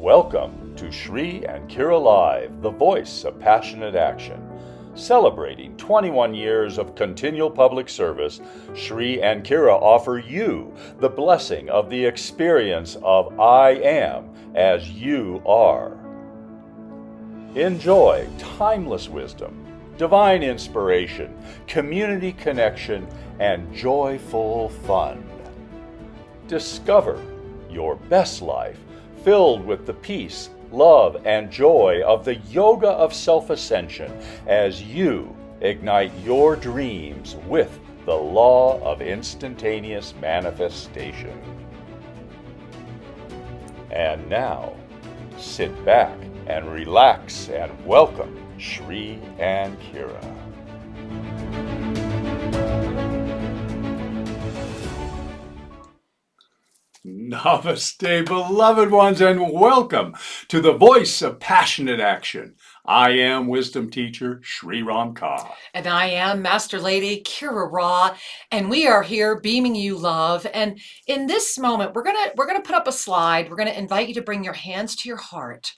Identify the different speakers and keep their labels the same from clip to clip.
Speaker 1: Welcome to Shri and Kira Live, the voice of passionate action. Celebrating 21 years of continual public service, Shri and Kira offer you the blessing of the experience of I am as you are. Enjoy timeless wisdom, divine inspiration, community connection, and joyful fun. Discover your best life filled with the peace, love, and joy of the Yoga of Self-Ascension as you ignite your dreams with the Law of Instantaneous Manifestation. And now, sit back and relax and welcome Shri and Kira.
Speaker 2: Namaste, beloved ones, and welcome to the voice of passionate action. I am wisdom teacher Sri Ram Ka.
Speaker 3: And I am Master Lady Kira Ra, and we are here beaming you love. And in this moment, we're gonna put up a slide. We're gonna invite you to bring your hands to your heart.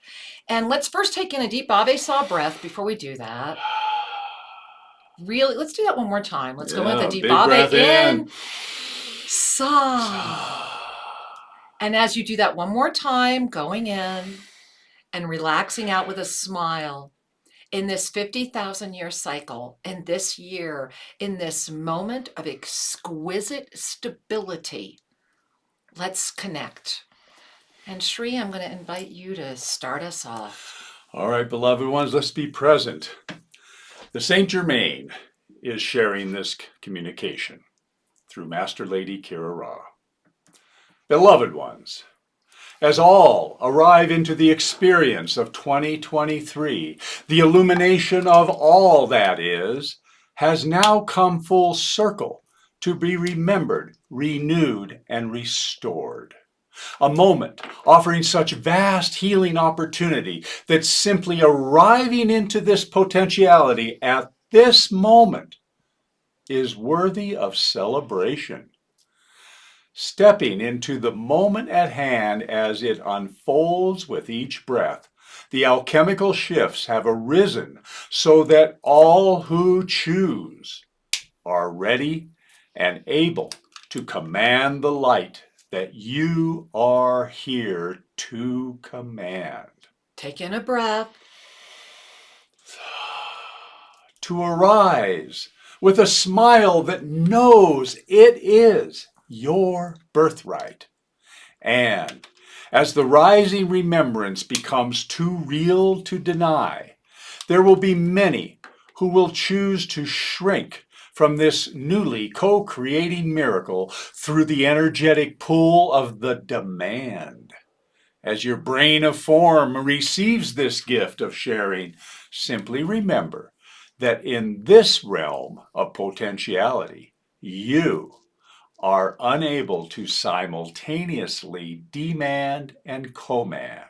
Speaker 3: And let's first take in a deep Ave Saw breath before we do that. Really, let's do that one more time. Let's go with a deep Ave in. Saw. And as you do that one more time, going in and relaxing out with a smile, in this 50,000-year cycle, in this year, in this moment of exquisite stability, let's connect. And Shri, I'm going to invite you to start us off.
Speaker 2: All right, beloved ones, let's be present. The Saint Germain is sharing this communication through Master Lady Kira Ra. Beloved ones, as all arrive into the experience of 2023, the illumination of all that is has now come full circle to be remembered, renewed, and restored. A moment offering such vast healing opportunity that simply arriving into this potentiality at this moment is worthy of celebration. Stepping into the moment at hand as it unfolds with each breath, the alchemical shifts have arisen so that all who choose are ready and able to command the light that you are here to command.
Speaker 3: Take in a breath.
Speaker 2: To arise with a smile that knows it is your birthright. And as the rising remembrance becomes too real to deny, there will be many who will choose to shrink from this newly co-creating miracle through the energetic pull of the demand. As your brain of form receives this gift of sharing, simply remember that in this realm of potentiality, you are unable to simultaneously demand and command.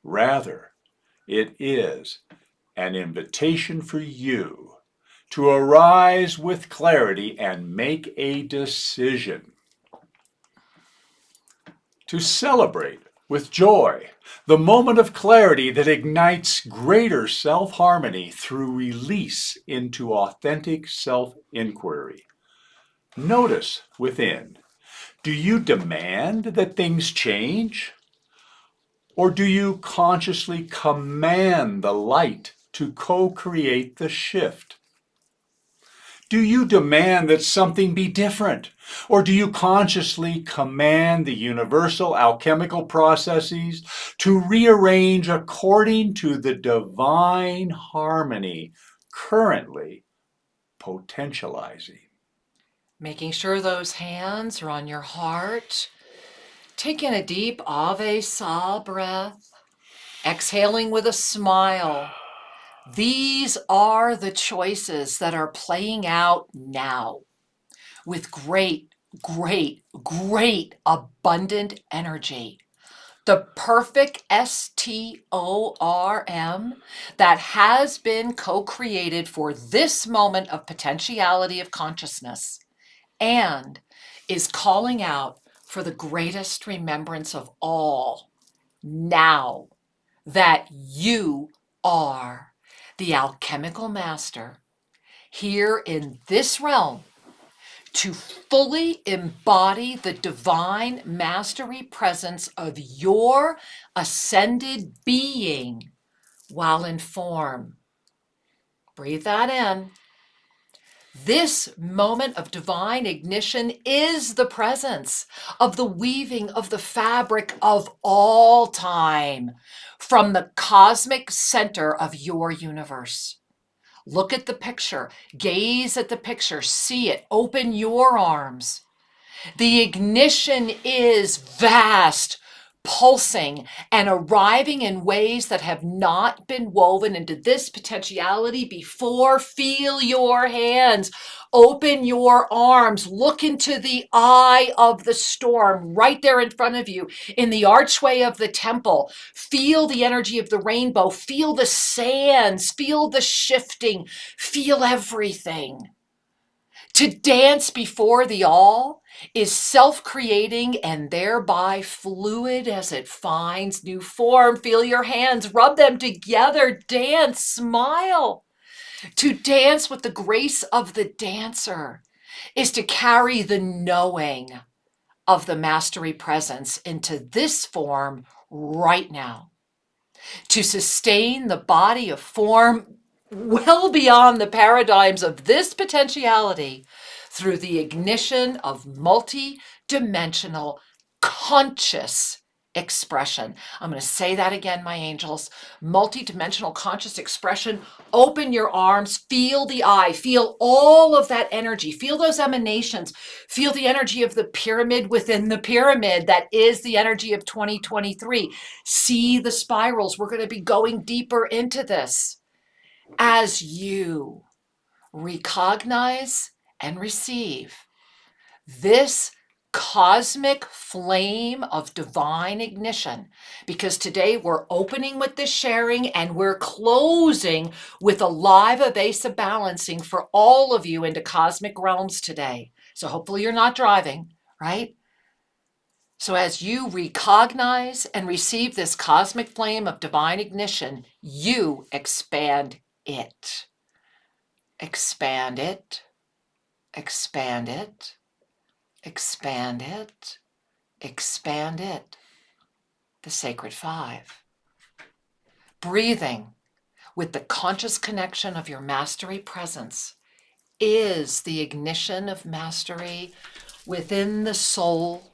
Speaker 2: Rather, it is an invitation for you to arise with clarity and make a decision. To celebrate with joy the moment of clarity that ignites greater self-harmony through release into authentic self-inquiry. Notice within, do you demand that things change? Or do you consciously command the light to co-create the shift? Do you demand that something be different? Or do you consciously command the universal alchemical processes to rearrange according to the divine harmony currently potentializing?
Speaker 3: Making sure those hands are on your heart. Take in a deep Ave Saw breath. Exhaling with a smile. These are the choices that are playing out now with great, great, great abundant energy. The perfect STORM that has been co-created for this moment of potentiality of consciousness and is calling out for the greatest remembrance of all now that you are the alchemical master here in this realm to fully embody the divine mastery presence of your ascended being while in form. Breathe that in. This moment of divine ignition is the presence of the weaving of the fabric of all time from the cosmic center of your universe. Look at the picture, gaze at the picture, see it, open your arms. The ignition is vast, pulsing, and arriving in ways that have not been woven into this potentiality before. Feel your hands, open your arms, look into the eye of the storm right there in front of you in the archway of the temple. Feel the energy of the rainbow, feel the sands, feel the shifting, feel everything. To dance before the all is self-creating and thereby fluid as it finds new form. Feel your hands, rub them together, dance, smile. To dance with the grace of the dancer is to carry the knowing of the mastery presence into this form right now. To sustain the body of form well beyond the paradigms of this potentiality through the ignition of multi-dimensional conscious expression. I'm going to say that again, my angels. Multi-dimensional conscious expression. Open your arms, feel the eye, feel all of that energy, feel those emanations, feel the energy of the pyramid within the pyramid. That is the energy of 2023. See the spirals. We're going to be going deeper into this as you recognize and receive this cosmic flame of divine ignition, because today we're opening with this sharing and we're closing with a live evasive balancing for all of you into cosmic realms today. So hopefully you're not driving, right? So as you recognize and receive this cosmic flame of divine ignition, you expand it. Expand it. Expand it. Expand it. Expand it. The Sacred Five. Breathing with the conscious connection of your mastery presence is the ignition of mastery within the soul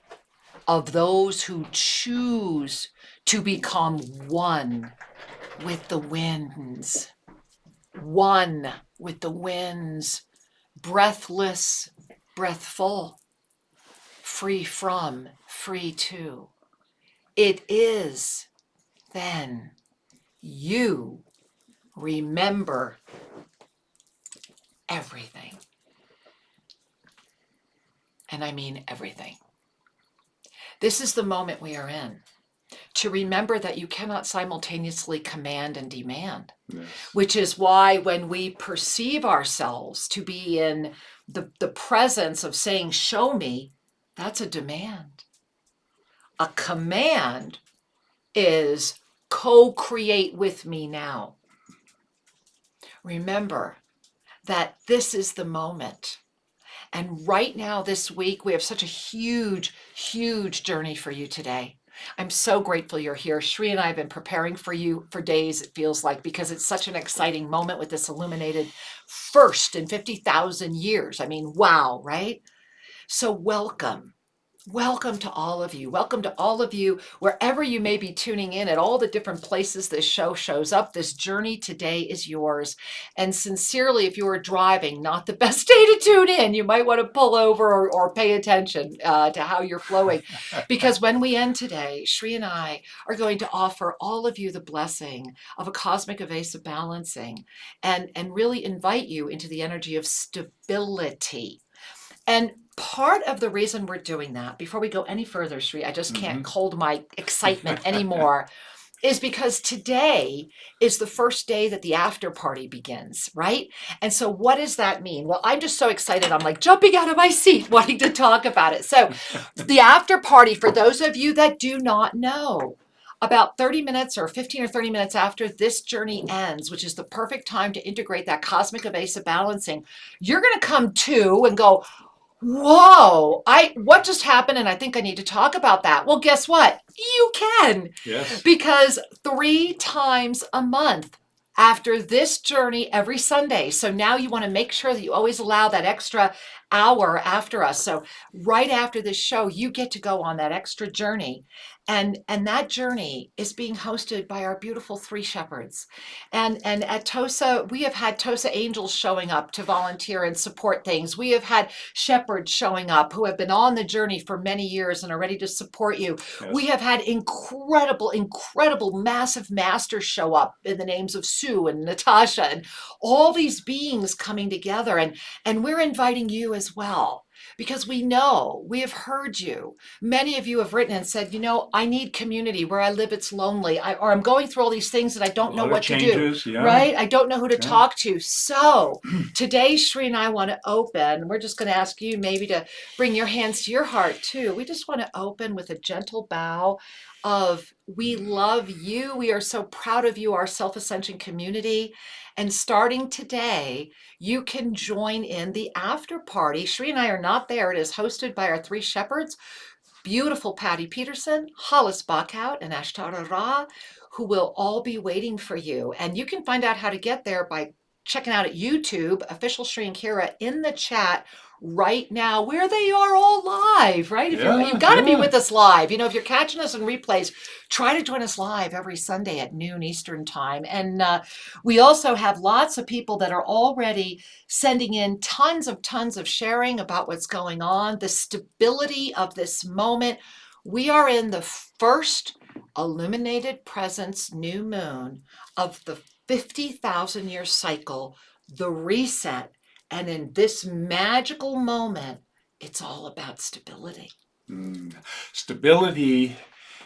Speaker 3: of those who choose to become one with the winds. One with the winds. Breathless, breathful. Free from, free to. It is then you remember everything. And I mean everything. This is the moment we are in. To remember that you cannot simultaneously command and demand, yes. Which is why when we perceive ourselves to be in the presence of saying, show me, that's a demand. A command is co-create with me now. Remember that this is the moment. And right now, this week, we have such a huge, huge journey for you today. I'm so grateful you're here. Shri and I have been preparing for you for days, it feels like, because it's such an exciting moment with this illuminated first in 50,000 years. I mean, wow, right? So welcome. Welcome to all of you. Welcome to all of you, wherever you may be tuning in, at all the different places this show shows up. This journey today is yours. And sincerely, if you are driving, not the best day to tune in. You might want to pull over or pay attention to how you're flowing. Because when we end today, Shri and I are going to offer all of you the blessing of a cosmic evasive balancing and really invite you into the energy of stability. And part of the reason we're doing that, before we go any further, Sri, I just can't hold my excitement anymore, is because today is the first day that the after party begins, right? And so what does that mean? Well, I'm just so excited. I'm like jumping out of my seat wanting to talk about it. So the after party, for those of you that do not know, about 30 minutes or 15 or 30 minutes after this journey ends, which is the perfect time to integrate that cosmic evasive balancing, you're going to come to and go, whoa, what just happened? And I think I need to talk about that. Well, guess what? You can.
Speaker 2: Yes.
Speaker 3: Because 3 times a month after this journey every Sunday. So now you want to make sure that you always allow that extra hour after us. So right after this show, you get to go on that extra journey. And that journey is being hosted by our beautiful 3 shepherds. And at TOSA, we have had TOSA angels showing up to volunteer and support things. We have had shepherds showing up who have been on the journey for many years and are ready to support you.
Speaker 2: Yes.
Speaker 3: We have had incredible, massive masters show up in the names of Sue and Natasha and all these beings coming together. And we're inviting you as well. Because we know, we have heard you. Many of you have written and said, I need community. Where I live, it's lonely. Or I'm going through all these things that I don't know what
Speaker 2: changes,
Speaker 3: to do.
Speaker 2: yeah.
Speaker 3: Right? I don't know who to talk to. So today, Shri and I want to open. We're just going to ask you maybe to bring your hands to your heart too. We just want to open with a gentle bow of, we love you. We are so proud of you, our Self-Ascension community. And starting today, you can join in the after party. Shri and I are not there. It is hosted by our 3 shepherds, beautiful Patty Peterson, Hollis Bachhout, and Ashtara Ra, who will all be waiting for you. And you can find out how to get there by checking out at YouTube, official Shri and Kira in the chat right now, where they are all live, right? If you've got to be with us live. If you're catching us in replays, try to join us live every Sunday at noon Eastern time. And we also have lots of people that are already sending in tons of sharing about what's going on, the stability of this moment. We are in the first illuminated presence new moon of the 50,000 year cycle, the reset. And in this magical moment, it's all about stability.
Speaker 2: Stability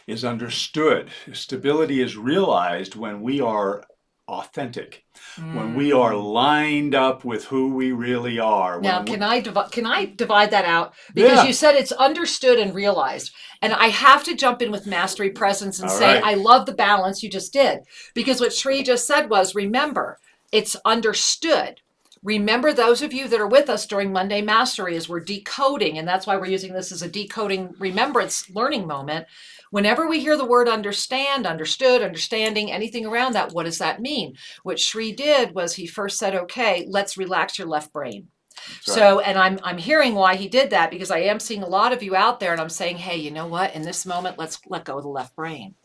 Speaker 2: is understood. Stability is realized when we are authentic, when we are lined up with who we really are.
Speaker 3: Now, can I divide that out? Because you said it's understood and realized. And I have to jump in with mastery presence and say, I love the balance you just did. Because what Shri just said was, remember, it's understood. Remember, those of you that are with us during Monday Mastery, as we're decoding, and that's why we're using this as a decoding remembrance learning moment. Whenever we hear the word understand, understood, understanding, anything around that, what does that mean? What Shri did was he first said, okay, let's relax your left brain. So, and I'm hearing why he did that, because I am seeing a lot of you out there and I'm saying, hey, you know what? In this moment, let's let go of the left brain.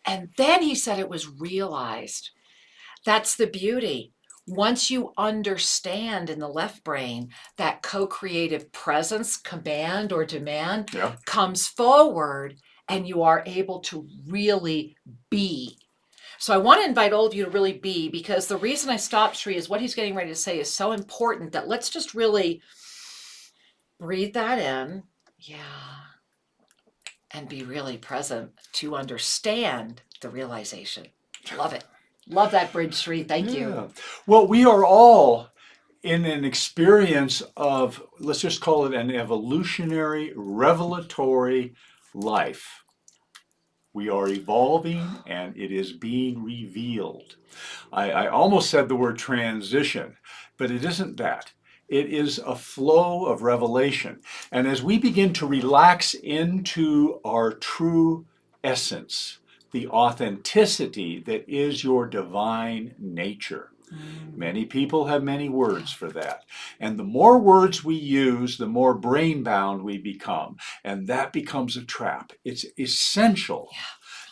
Speaker 3: And then he said it was realized. That's the beauty. Once you understand in the left brain that co-creative presence, command or demand comes forward, and you are able to really be. So I want to invite all of you to really be, because the reason I stopped Shri is what he's getting ready to say is so important that let's just really breathe that in. And be really present to understand the realization. Love it. Love that bridge, Shri. Thank you.
Speaker 2: Well, we are all in an experience of, let's just call it an evolutionary, revelatory life. We are evolving and it is being revealed. I almost said the word transition, but it isn't that. It is a flow of revelation. And as we begin to relax into our true essence, the authenticity that is your divine nature. Many people have many words for that. And the more words we use, the more brain bound we become. And that becomes a trap. It's essential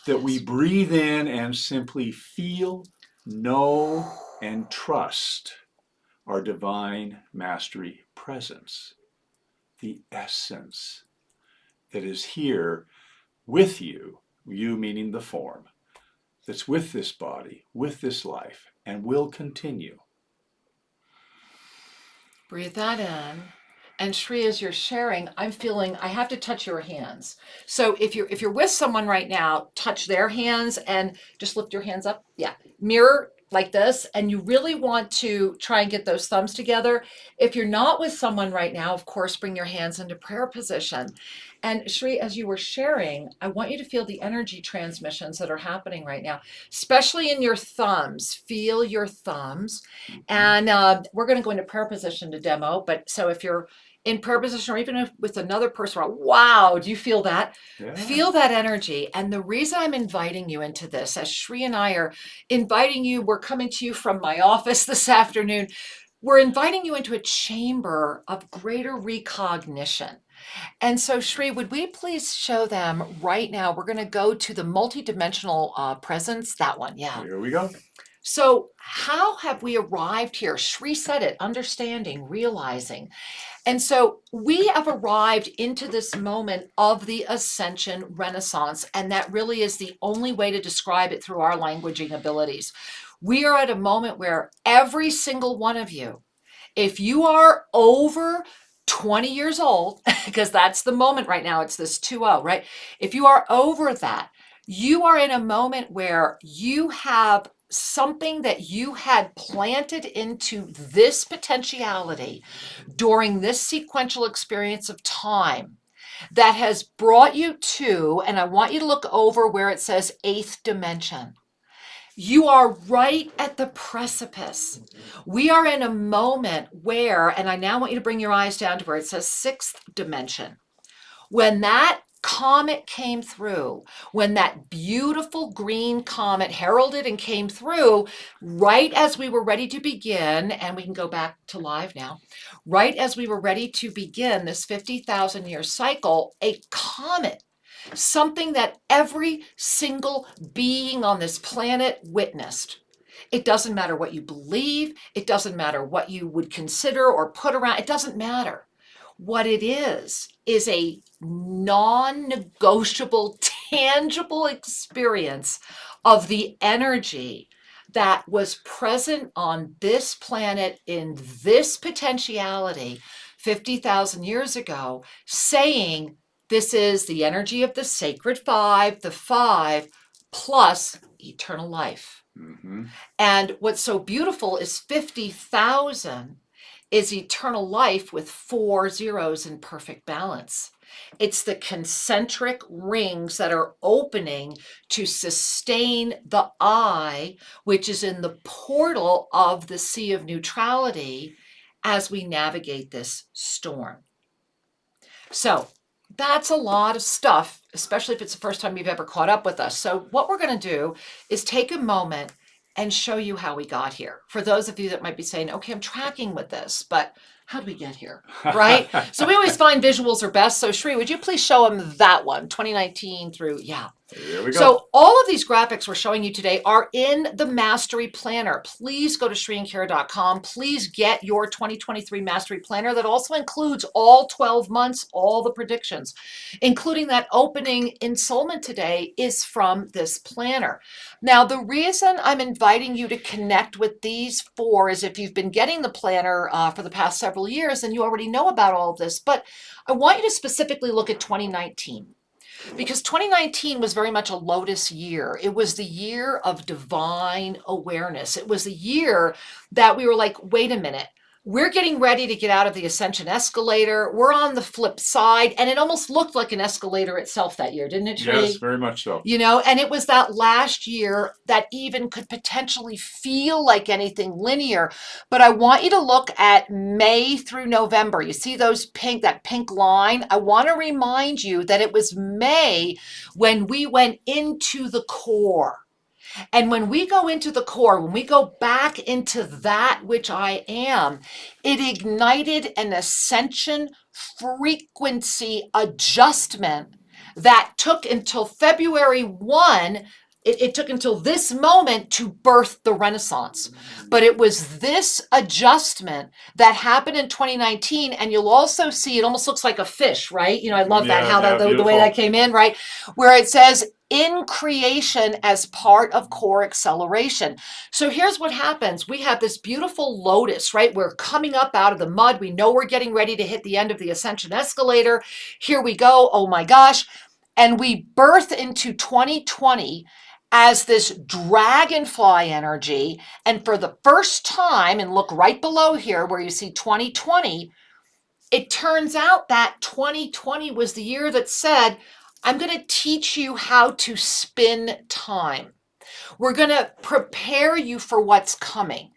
Speaker 2: that we breathe in and simply feel, know, and trust our divine mastery presence, the essence that is here with you. You meaning the form that's with this body, with this life, and will continue.
Speaker 3: Breathe that in. And Shri, as you're sharing, I'm feeling I have to touch your hands. So if you're with someone right now, touch their hands and just lift your hands up. Mirror like this, and you really want to try and get those thumbs together. If you're not with someone right now, of course, bring your hands into prayer position. And Shri, as you were sharing, I want you to feel the energy transmissions that are happening right now, especially in your thumbs. Feel your thumbs. And we're going to go into prayer position to demo. But so if you're in prayer position or even with another person, wow, do you feel that?
Speaker 2: Yeah.
Speaker 3: Feel that energy. And the reason I'm inviting you into this, as Shri and I are inviting you, we're coming to you from my office this afternoon. We're inviting you into a chamber of greater recognition. And so, Shri, would we please show them right now? We're going to go to the multidimensional presence, that one. Yeah.
Speaker 2: Here we go.
Speaker 3: So how have we arrived here? Shri said it, understanding, realizing. And so we have arrived into this moment of the ascension renaissance, and that really is the only way to describe it through our languaging abilities. We are at a moment where every single one of you, if you are over 20 years old, because that's the moment right now, it's this 2-0, right? If you are over that, you are in a moment where you have something that you had planted into this potentiality during this sequential experience of time that has brought you to, and I want you to look over where it says 8th dimension. You are right at the precipice. We are in a moment where, and I now want you to bring your eyes down to where it says 6th dimension. When that comet came through, when that beautiful green comet heralded and came through, right as we were ready to begin, and we can go back to live now, right as we were ready to begin this 50,000 year cycle, a comet, something that every single being on this planet witnessed. It doesn't matter what you believe. It doesn't matter what you would consider or put around. It doesn't matter. What it is a non-negotiable, tangible experience of the energy that was present on this planet in this potentiality 50,000 years ago, saying this is the energy of the sacred 5, the 5 plus eternal life.
Speaker 2: Mm-hmm.
Speaker 3: And what's so beautiful is 50,000 is eternal life with 4 zeros in perfect balance. It's the concentric rings that are opening to sustain the I, which is in the portal of the sea of neutrality as we navigate this storm. So that's a lot of stuff, especially if it's the first time you've ever caught up with us. So what we're going to do is take a moment and show you how we got here. For those of you that might be saying, okay, I'm tracking with this, but how did we get here, right? So we always find visuals are best. So Shri, would you please show them that one, 2019 through, yeah.
Speaker 2: Here we go.
Speaker 3: So all of these graphics we're showing you today are in the Mastery Planner. Please go to shriandkara.com. Please get your 2023 Mastery Planner that also includes all 12 months, all the predictions, including that opening ensoulment today is from this planner. Now, the reason I'm inviting you to connect with these 4 is if you've been getting the planner for the past several years and you already know about all of this, but I want you to specifically look at 2019. Because 2019 was very much a lotus year. It was the year of divine awareness. It was the year that we were like, wait a minute, we're getting ready to get out of the ascension escalator. We're on the flip side. And it almost looked like an escalator itself that year, didn't it, Shri?
Speaker 2: Yes, very much so.
Speaker 3: You know, and it was that last year that even could potentially feel like anything linear. But I want you to look at May through November. You see that pink line? I want to remind you that it was May when we went into the core. And when we go into the core, when we go back into that which I am, it ignited an ascension frequency adjustment that took until February 1. It took until this moment to birth the Renaissance. But it was this adjustment that happened in 2019. And you'll also see, it almost looks like a fish, right? You know, I love that, how the way that came in, right? Where it says, in creation as part of core acceleration. So here's what happens. We have this beautiful lotus, right? We're coming up out of the mud. We know we're getting ready to hit the end of the ascension escalator. Here we go. Oh my gosh. And we birth into 2020. as this dragonfly energy. And for the first time, and look right below here where you see 2020, it turns out that 2020 was the year that said, I'm going to teach you how to spin time. We're going to prepare you for what's coming.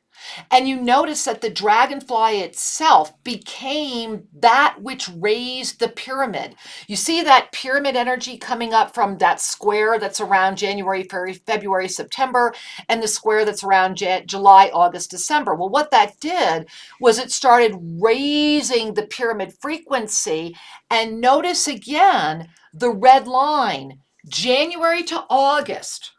Speaker 3: And you notice that the dragonfly itself became that which raised the pyramid. You see that pyramid energy coming up from that square that's around January, February, September, and the square that's around July, August, December. Well, what that did was it started raising the pyramid frequency. And notice again the red line, January to August.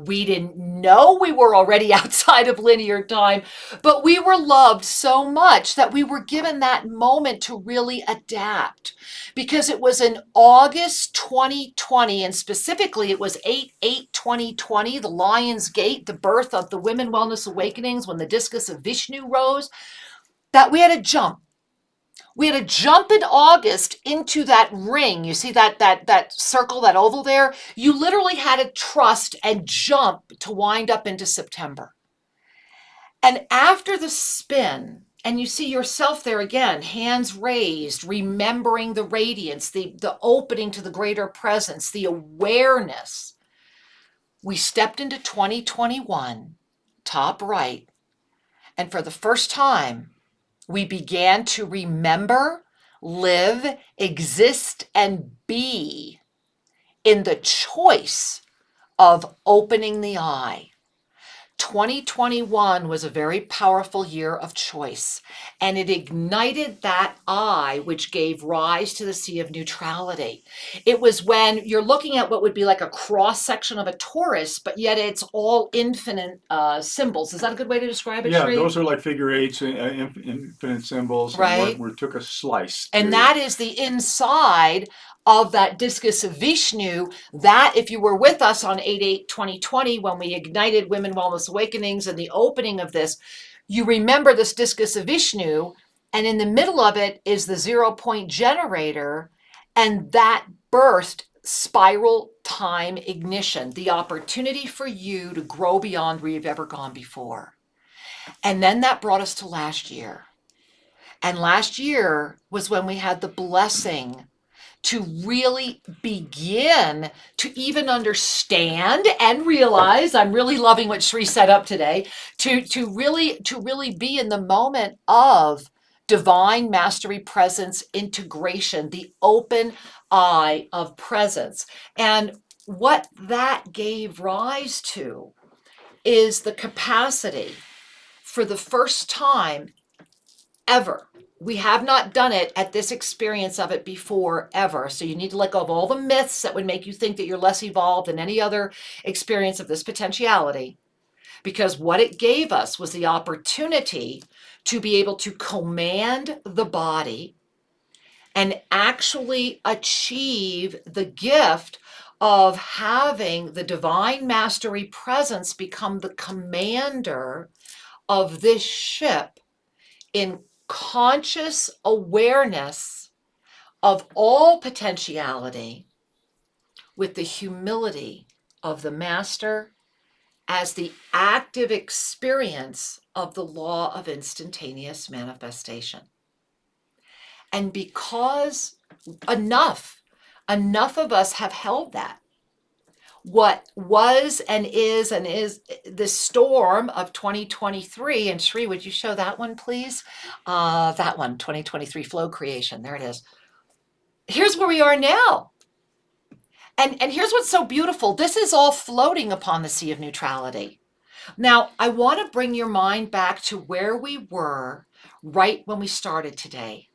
Speaker 3: We didn't know we were already outside of linear time, but we were loved so much that we were given that moment to really adapt, because it was in August 2020, and specifically it was 8/8/2020, the Lion's Gate, the birth of the Women Wellness Awakenings, when the discus of Vishnu rose, that we had to jump. We had to jump in August into that ring. You see that circle, that oval there? You literally had to trust and jump to wind up into September. And after the spin, and you see yourself there again, hands raised, remembering the radiance, the opening to the greater presence, the awareness. We stepped into 2021, top right, and for the first time, we began to remember, live, exist, and be in the choice of opening the eye. 2021 was a very powerful year of choice, and it ignited that eye, which gave rise to the Sea of Neutrality. It was when you're looking at what would be like a cross section of a torus, but yet it's all infinite symbols. Is that a good way to describe it,
Speaker 2: Yeah,
Speaker 3: Shri?
Speaker 2: those are like figure eights, infinite symbols.
Speaker 3: Right.
Speaker 2: And we took a slice.
Speaker 3: And that is the inside of that discus of Vishnu. That, if you were with us on 8/8/2020, when we ignited Women Wellness Awakenings and the opening of this, you remember this discus of Vishnu, and in the middle of it is the 0 point generator, and that birthed spiral time ignition, the opportunity for you to grow beyond where you've ever gone before. And then that brought us to last year. And last year was when we had the blessing to really begin to even understand and realize, I'm really loving what Shri set up today, to really be in the moment of divine mastery, presence, integration, the open eye of presence. And what that gave rise to is the capacity for the first time ever. We have not done it at this experience of it before, ever. So you need to let go of all the myths that would make you think that you're less evolved than any other experience of this potentiality. Because what it gave us was the opportunity to be able to command the body and actually achieve the gift of having the divine mastery presence become the commander of this ship in conscious awareness of all potentiality, with the humility of the master as the active experience of the law of instantaneous manifestation. And because enough of us have held that, what was and is the storm of 2023. And Shri, would you show that one, please? That one, 2023 flow creation. There it is. Here's where we are now. And here's what's so beautiful. This is all floating upon the Sea of Neutrality. Now, I want to bring your mind back to where we were right when we started today.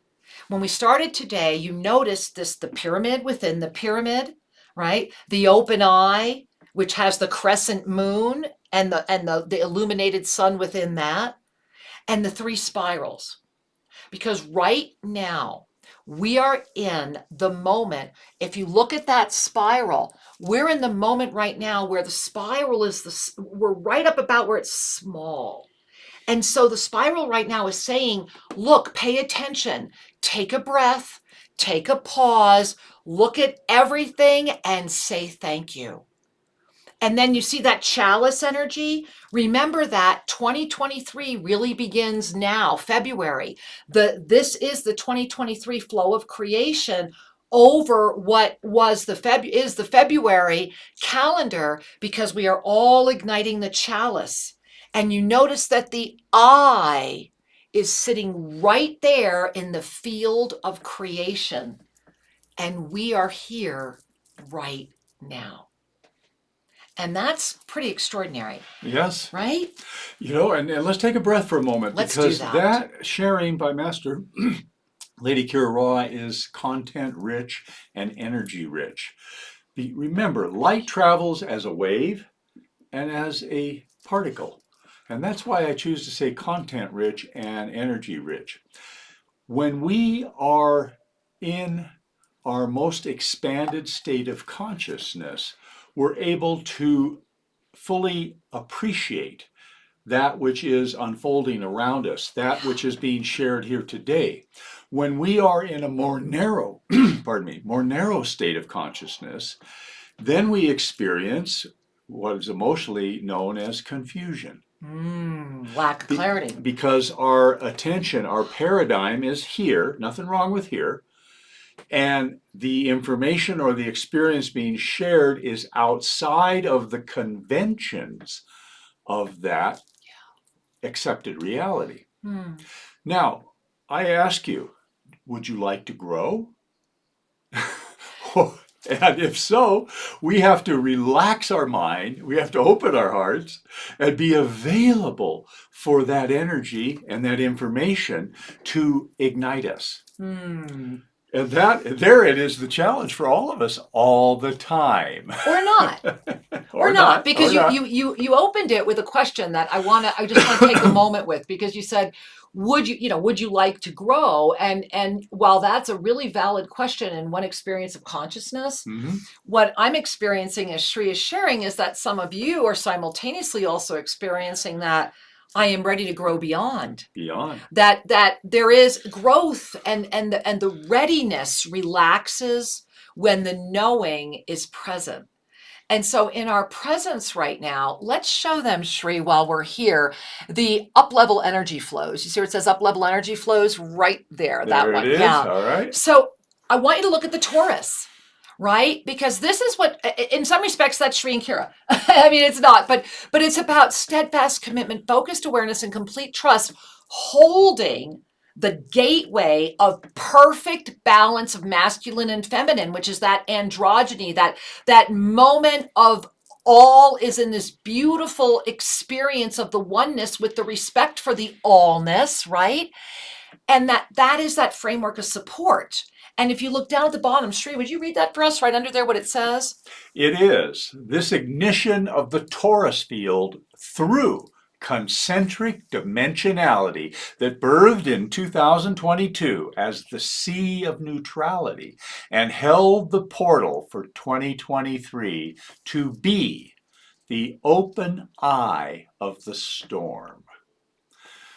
Speaker 3: When we started today, you noticed the pyramid within the pyramid, right? The open eye, which has the crescent moon and the illuminated sun within that, and the 3 spirals. Because right now, we are in the moment. If you look at that spiral, we're in the moment right now where the spiral is we're right up about where it's small. And so the spiral right now is saying, look, pay attention, take a breath, take a pause, look at everything and say thank you. And then you see that chalice energy. Remember that 2023 really begins now, February. This is the 2023 flow of creation over what was the February calendar, because we are all igniting the chalice. And you notice that the I is sitting right there in the field of creation. And we are here right now. And that's pretty extraordinary.
Speaker 2: Yes.
Speaker 3: Right?
Speaker 2: And let's take a breath for a moment.
Speaker 3: Let's
Speaker 2: because
Speaker 3: do that.
Speaker 2: that sharing by Master Lady Kira Ra is content rich and energy rich. Remember, light travels as a wave and as a particle. And that's why I choose to say content rich and energy rich. When we are in our most expanded state of consciousness, we're able to fully appreciate that which is unfolding around us, that which is being shared here today. When we are in a more narrow, more narrow state of consciousness, then we experience what is emotionally known as confusion.
Speaker 3: Lack of clarity.
Speaker 2: Because our attention, our paradigm is here, nothing wrong with here, and the information or the experience being shared is outside of the conventions of that accepted reality. Now, I ask you, would you like to grow? And if so, we have to relax our mind, we have to open our hearts and be available for that energy and that information to ignite us. And therein is the challenge for all of us all the time.
Speaker 3: Or not. or not. Because you opened it with a question that I just want to take a moment with, because you said, would you like to grow? And while that's a really valid question in one experience of consciousness, what I'm experiencing, as Shri is sharing, is that some of you are simultaneously also experiencing that I am ready to grow beyond. That there is growth, and the readiness relaxes when the knowing is present. And so in our presence right now, let's show them, Shri, while we're here, the up-level energy flows. You see where it says up-level energy flows? Right there, that one.
Speaker 2: It is.
Speaker 3: Yeah.
Speaker 2: All right.
Speaker 3: So I want you to look at the Taurus, right? Because this is what, in some respects, that's Shri and Kira. I mean, it's not, but it's about steadfast commitment, focused awareness, and complete trust, holding the gateway of perfect balance of masculine and feminine, which is that androgyny, that moment of all is in this beautiful experience of the oneness with the respect for the allness, right? And that is that framework of support. And if you look down at the bottom, Shri, would you read that for us right under there, what it says?
Speaker 2: It is this ignition of the Taurus field through concentric dimensionality that birthed in 2022 as the sea of neutrality and held the portal for 2023 to be the open eye of the storm.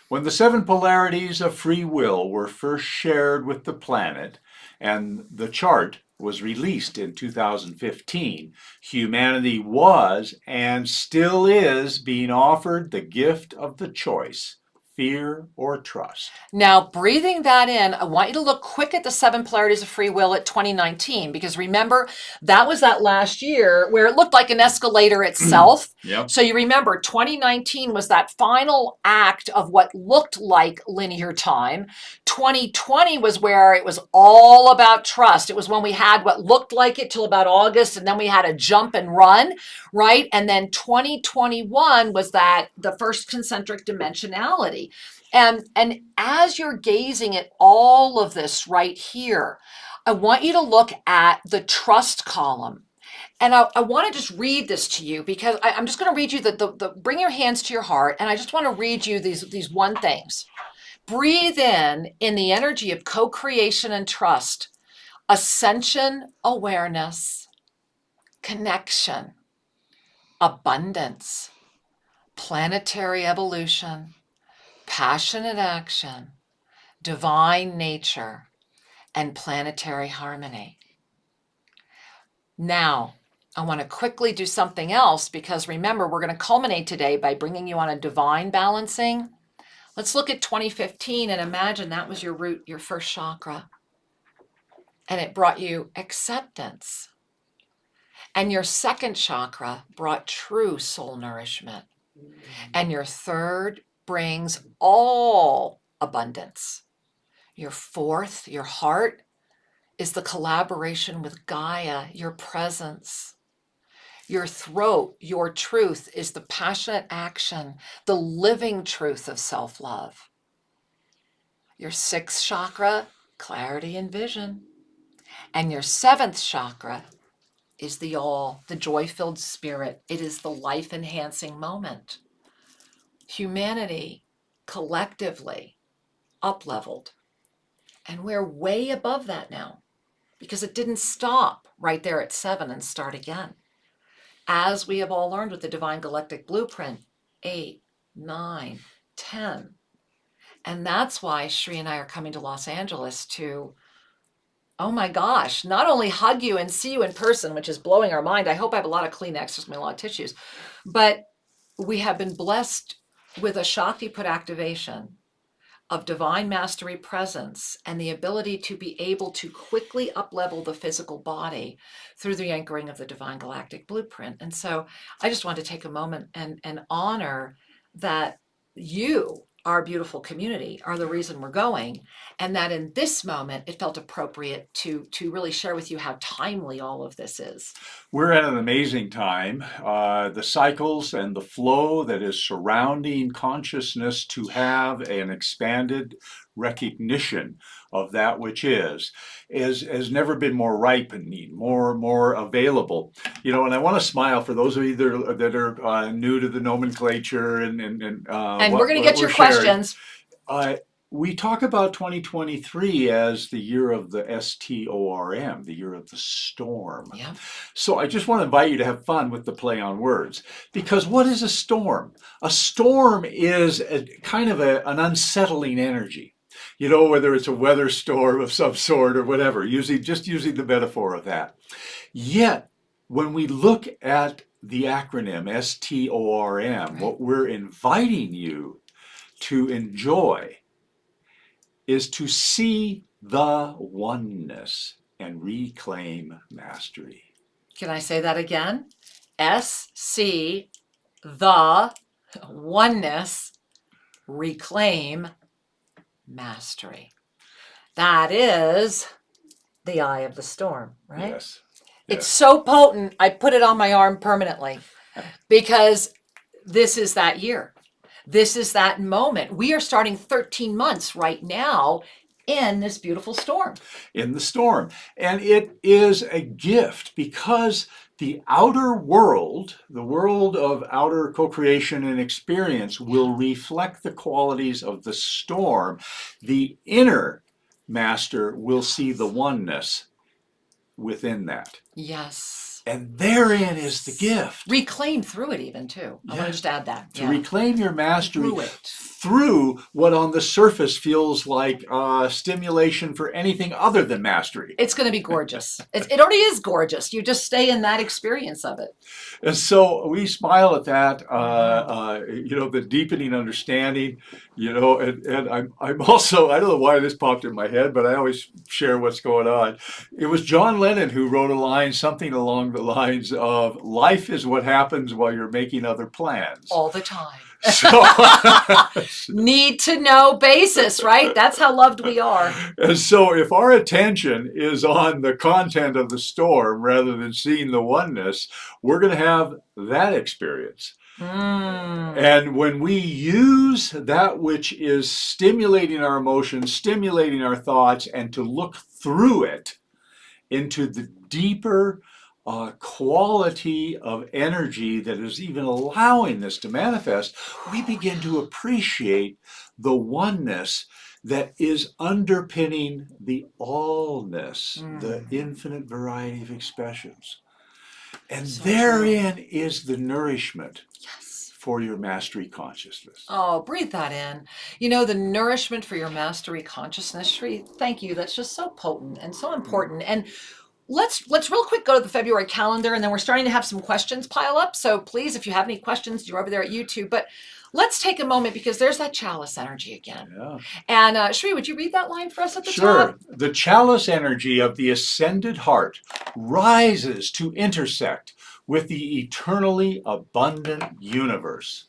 Speaker 2: When the 7 polarities of free will were first shared with the planet and the chart was released in 2015, humanity was and still is being offered the gift of the choice, fear or trust.
Speaker 3: Now, breathing that in, I want you to look quick at the 7 polarities of free will at 2019, because remember, that was that last year where it looked like an escalator itself.
Speaker 2: Yep.
Speaker 3: So you remember 2019 was that final act of what looked like linear time. 2020 was where it was all about trust. It was when we had what looked like it till about August, and then we had a jump and run, right? And then 2021 was that the first concentric dimensionality. And as you're gazing at all of this right here, I want you to look at the trust column. And I want to just read this to you, because I'm just going to read you the bring your hands to your heart. And I just want to read you these one things. Breathe in the energy of co-creation and trust, ascension, awareness, connection, abundance, planetary evolution, passionate action, divine nature, and planetary harmony. Now, I want to quickly do something else because remember, we're going to culminate today by bringing you on a divine balancing. Let's look at 2015 and imagine that was your root, your first chakra. And it brought you acceptance. And your second chakra brought true soul nourishment. And your third brings all abundance. Your fourth, your heart, is the collaboration with Gaia, your presence. Your throat, your truth, is the passionate action, the living truth of self-love. Your sixth chakra, clarity and vision. And your seventh chakra is the all, the joy-filled spirit. It is the life-enhancing moment. Humanity, collectively, up-leveled. And we're way above that now because it didn't stop right there at 7 and start again. As we have all learned with the Divine Galactic Blueprint, 8, 9, 10. And that's why Shri and I are coming to Los Angeles to, oh my gosh, not only hug you and see you in person, which is blowing our mind. I hope I have a lot of Kleenex, there's a lot of tissues. But we have been blessed with a Shakti-put activation of divine mastery presence and the ability to be able to quickly up-level the physical body through the anchoring of the Divine Galactic Blueprint. And so I just want to take a moment and honor that you, our beautiful community, are the reason we're going, and that in this moment it felt appropriate to really share with you how timely all of this is.
Speaker 2: We're at an amazing time. The cycles and the flow that is surrounding consciousness to have an expanded recognition of that which has never been more ripening, more available. You know, and I want to smile for those of you that are new to the nomenclature and
Speaker 3: we're going to get your questions.
Speaker 2: We talk about 2023 as the year of the STORM, the year of the storm.
Speaker 3: Yeah.
Speaker 2: So I just want to invite you to have fun with the play on words. Because what is a storm? A storm is kind of an unsettling energy. You know, whether it's a weather storm of some sort or whatever, just using the metaphor of that. Yet, when we look at the acronym STORM, what we're inviting you to enjoy is to see the oneness and reclaim mastery.
Speaker 3: Can I say that again? SC, the oneness, reclaim mastery. That is the eye of the storm, right?
Speaker 2: Yes.
Speaker 3: It's so potent, I put it on my arm permanently because this is that year. This is that moment. We are starting 13 months right now in this beautiful storm.
Speaker 2: In the storm. And it is a gift because the outer world, the world of outer co-creation and experience, will reflect the qualities of the storm. The inner master will see the oneness within that.
Speaker 3: Yes.
Speaker 2: And therein is the gift.
Speaker 3: Reclaim through it even too. I want to just add that.
Speaker 2: To reclaim your mastery
Speaker 3: through
Speaker 2: what on the surface feels like stimulation for anything other than mastery.
Speaker 3: It's going to be gorgeous. It already is gorgeous. You just stay in that experience of it.
Speaker 2: And so we smile at that, the deepening understanding, and I'm also, I don't know why this popped in my head, but I always share what's going on. It was John Lennon who wrote a line, something along the lines of, life is what happens while you're making other plans.
Speaker 3: All the time.
Speaker 2: So,
Speaker 3: need to know basis, right? That's how loved we are.
Speaker 2: And so if our attention is on the content of the storm rather than seeing the oneness, we're going to have that experience. And when we use that which is stimulating our emotions, stimulating our thoughts, and to look through it into the deeper quality of energy that is even allowing this to manifest, we begin to appreciate the oneness that is underpinning the allness, the infinite variety of expressions. And so therein is the nourishment for your mastery consciousness.
Speaker 3: Oh, breathe that in. You know, the nourishment for your mastery consciousness, Shri, thank you. That's just so potent and so important. And let's real quick go to the February calendar, and then we're starting to have some questions pile up. So please, if you have any questions, you're over there at YouTube. But let's take a moment because there's that chalice energy again.
Speaker 2: Yeah.
Speaker 3: And Shri, would you read that line for us at the
Speaker 2: Sure.
Speaker 3: top?
Speaker 2: The chalice energy of the ascended heart rises to intersect with the eternally abundant universe.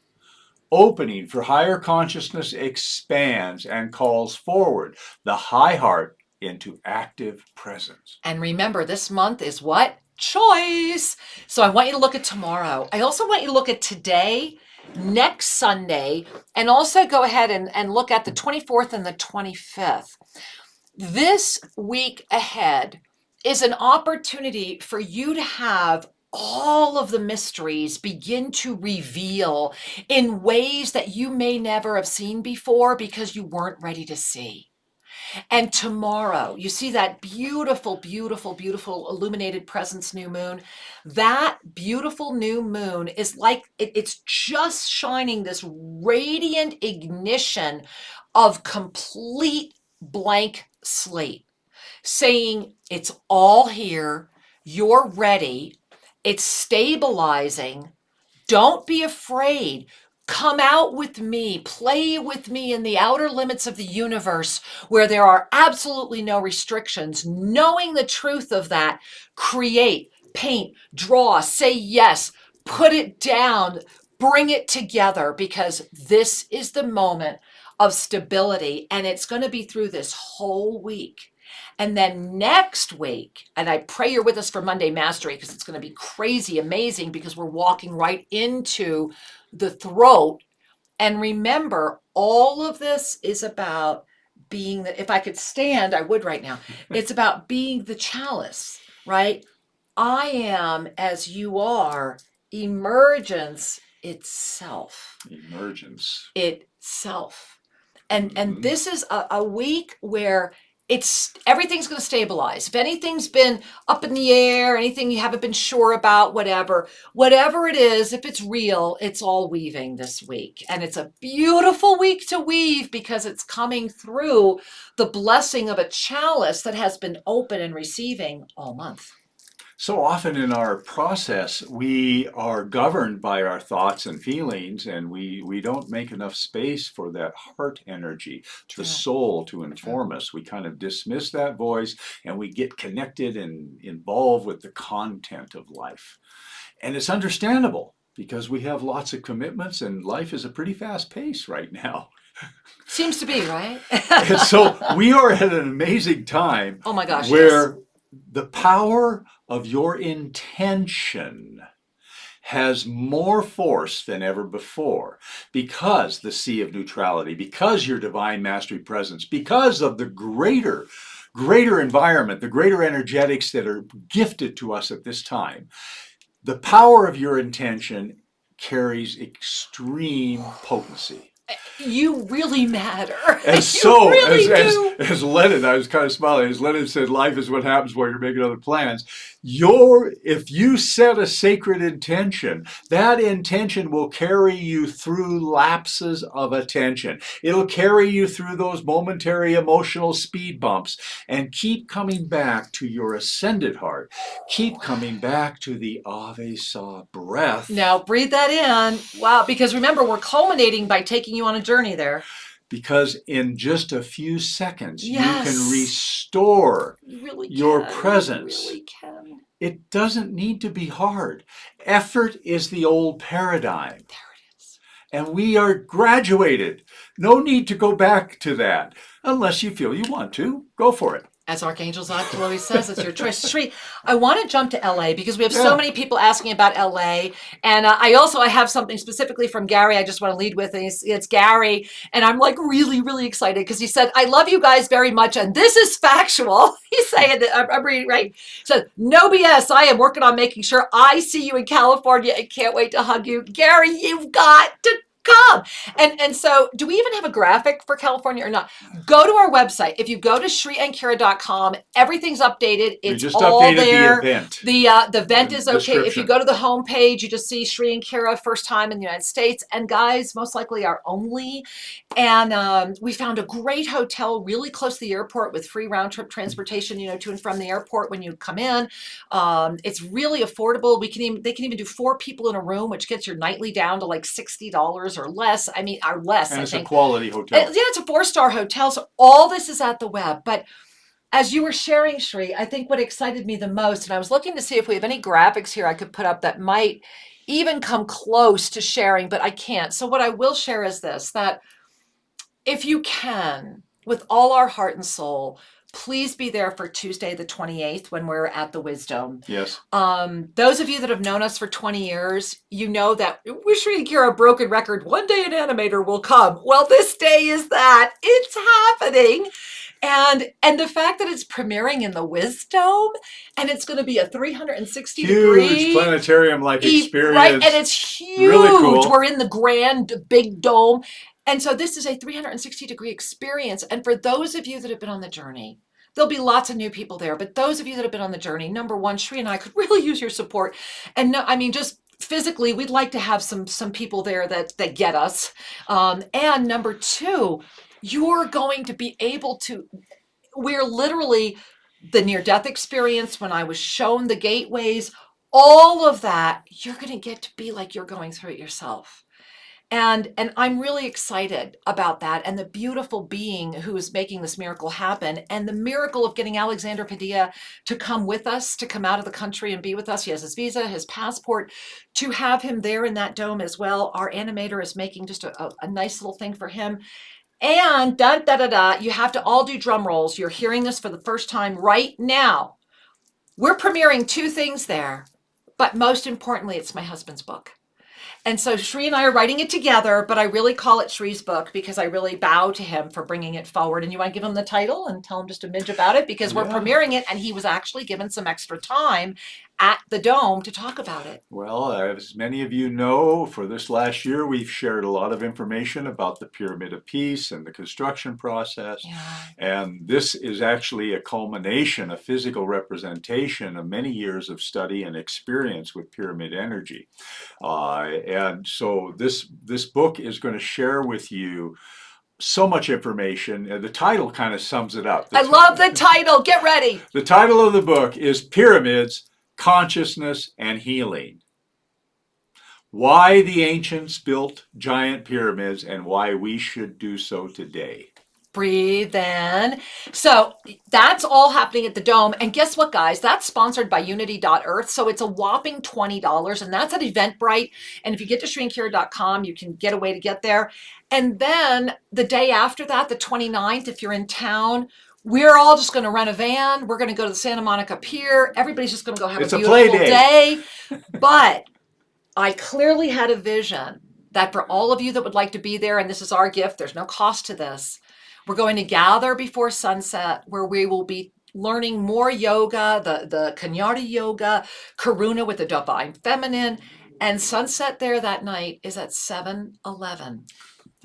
Speaker 2: Opening for higher consciousness expands and calls forward the high heart into active presence.
Speaker 3: And remember, this month is what? Choice. So I want you to look at tomorrow. I also want you to look at today, next Sunday, and also go ahead and look at the 24th and the 25th. This week ahead is an opportunity for you to have all of the mysteries begin to reveal in ways that you may never have seen before because you weren't ready to see. And tomorrow, you see that beautiful, beautiful, beautiful illuminated presence new moon. That beautiful new moon is like, it's just shining this radiant ignition of complete blank slate, saying it's all here, you're ready, it's stabilizing, don't be afraid. Come out with me, play with me in the outer limits of the universe where there are absolutely no restrictions. Knowing the truth of that, create, paint, draw, say yes, put it down, bring it together, because this is the moment of stability, and it's going to be through this whole week. And then next week, and I pray you're with us for Monday Mastery because it's going to be crazy amazing because we're walking right into the throat. And remember, all of this is about being the, if I could stand, I would right now. It's about being the chalice, right? I am as you are, emergence itself.
Speaker 2: Emergence.
Speaker 3: Itself. And this is a week where it's everything's going to stabilize. If anything's been up in the air, anything you haven't been sure about, whatever it is, if it's real, it's all weaving this week. And it's a beautiful week to weave because it's coming through the blessing of a chalice that has been open and receiving all month.
Speaker 2: So often in our process, we are governed by our thoughts and feelings, and we don't make enough space for that heart energy,
Speaker 3: True.
Speaker 2: the soul to inform us. We kind of dismiss that voice and we get connected and involved with the content of life. And it's understandable because we have lots of commitments and life is a pretty fast pace right now.
Speaker 3: Seems to be, right?
Speaker 2: And so we are at an amazing time.
Speaker 3: Oh my gosh,
Speaker 2: where
Speaker 3: yes.
Speaker 2: the power of your intention has more force than ever before because the sea of neutrality, because your divine mastery presence, because of the greater environment, the greater energetics that are gifted to us at this time. The power of your intention carries extreme potency.
Speaker 3: You really matter.
Speaker 2: And so,
Speaker 3: really do.
Speaker 2: as Lennon, I was kind of smiling, as Lennon said, life is what happens while you're making other plans. If you set a sacred intention, that intention will carry you through lapses of attention. It'll carry you through those momentary emotional speed bumps and keep coming back to your ascended heart. Keep coming back to the Ave Sa breath.
Speaker 3: Now breathe that in. Wow, because remember, we're culminating by taking you on a journey there.
Speaker 2: Because in just a few seconds,
Speaker 3: Yes.
Speaker 2: you can restore
Speaker 3: You really
Speaker 2: your
Speaker 3: can.
Speaker 2: presence.
Speaker 3: You really can.
Speaker 2: It doesn't need to be hard. Effort is the old paradigm.
Speaker 3: There it is.
Speaker 2: And we are graduated. No need to go back to that. Unless you feel you want to, go for it.
Speaker 3: As Archangel Zadkiel always says, it's your choice. Shri, I want to jump to LA because we have so
Speaker 2: Yeah.
Speaker 3: many people asking about LA. And I have something specifically from Gary I just want to lead with. And it's Gary. And I'm like really, really excited because he said, I love you guys very much. And this is factual. He's saying that I'm reading right. So no BS. I am working on making sure I see you in California and can't wait to hug you. Gary, you've got to come. And so do we even have a graphic for California or not? Go to our website. If you go to shriankira.com, everything's updated.
Speaker 2: We
Speaker 3: It's
Speaker 2: just
Speaker 3: all
Speaker 2: updated
Speaker 3: there.
Speaker 2: the event.
Speaker 3: The event is okay. If you
Speaker 2: Description.
Speaker 3: go to the homepage, you just see Shri and Kira, first time in the United States. And guys, most likely our only. And we found a great hotel really close to the airport with free round trip transportation, to and from the airport when you come in. It's really affordable. They can even do 4 people in a room, which gets your nightly down to like $60 or less. I mean, or less,
Speaker 2: And
Speaker 3: I
Speaker 2: it's
Speaker 3: think.
Speaker 2: a quality hotel.
Speaker 3: Yeah, it's a 4-star hotel. So all this is at the web. But as you were sharing, Shri, I think what excited me the most, and I was looking to see if we have any graphics here I could put up that might even come close to sharing, but I can't. So what I will share is this, that if you can, with all our heart and soul, please be there for Tuesday the 28th when we're at the Wisdom.
Speaker 2: Yes.
Speaker 3: Those of you that have known us for 20 years, you know that we Shri and Kira broken record. One day an animator will come. Well, this day is that. It's happening. And the fact that it's premiering in the Wisdom and it's going to be a 360 degree
Speaker 2: Huge planetarium-like experience.
Speaker 3: Right, and it's huge.
Speaker 2: Really cool.
Speaker 3: We're in the grand big dome. And so this is a 360 degree experience. And for those of you that have been on the journey, there'll be lots of new people there. But those of you that have been on the journey, number one, Shri and I could really use your support. And no, I mean, just physically, we'd like to have some people there that get us. And number two, you're going to be able to, we're literally the near-death experience, when I was shown the gateways, all of that, you're going to get to be like you're going through it yourself. And I'm really excited about that, and the beautiful being who is making this miracle happen, and the miracle of getting Alexander Padilla to come with us, to come out of the country and be with us. He has his visa, his passport, to have him there in that dome as well. Our animator is making just a nice little thing for him. And you have to all do drum rolls. You're hearing this for the first time right now. We're premiering 2 things there, but most importantly, it's my husband's book. And so Shri and I are writing it together, but I really call it Shri's book because I really bow to him for bringing it forward. And you want to give him the title and tell him just a midge about it, because we're premiering it, and he was actually given some extra time at the Dome to talk about it.
Speaker 2: Well, as many of you know, for this last year, we've shared a lot of information about the Pyramid of Peace and the construction process.
Speaker 3: Yeah.
Speaker 2: And this is actually a culmination, a physical representation of many years of study and experience with pyramid energy. And so this book is going to share with you so much information. The title kind of sums it up.
Speaker 3: I love the title. Get ready.
Speaker 2: The title of the book is Pyramids, Consciousness and Healing. Why the ancients built giant pyramids and why we should do so today.
Speaker 3: Breathe in. So that's all happening at the Dome. And guess what, guys? That's sponsored by Unity.Earth. So it's a whopping $20. And that's at Eventbrite. And if you get to shriankira.com, you can get a way to get there. And then the day after that, the 29th, if you're in town, we're all just going to rent a van. We're going to go to the Santa Monica Pier. Everybody's just going to go have a beautiful day. But I clearly had a vision that for all of you that would like to be there, and this is our gift, there's no cost to this. We're going to gather before sunset, where we will be learning more yoga, the Kanyari yoga, Karuna with the Divine Feminine, and sunset there that night is at 7:11.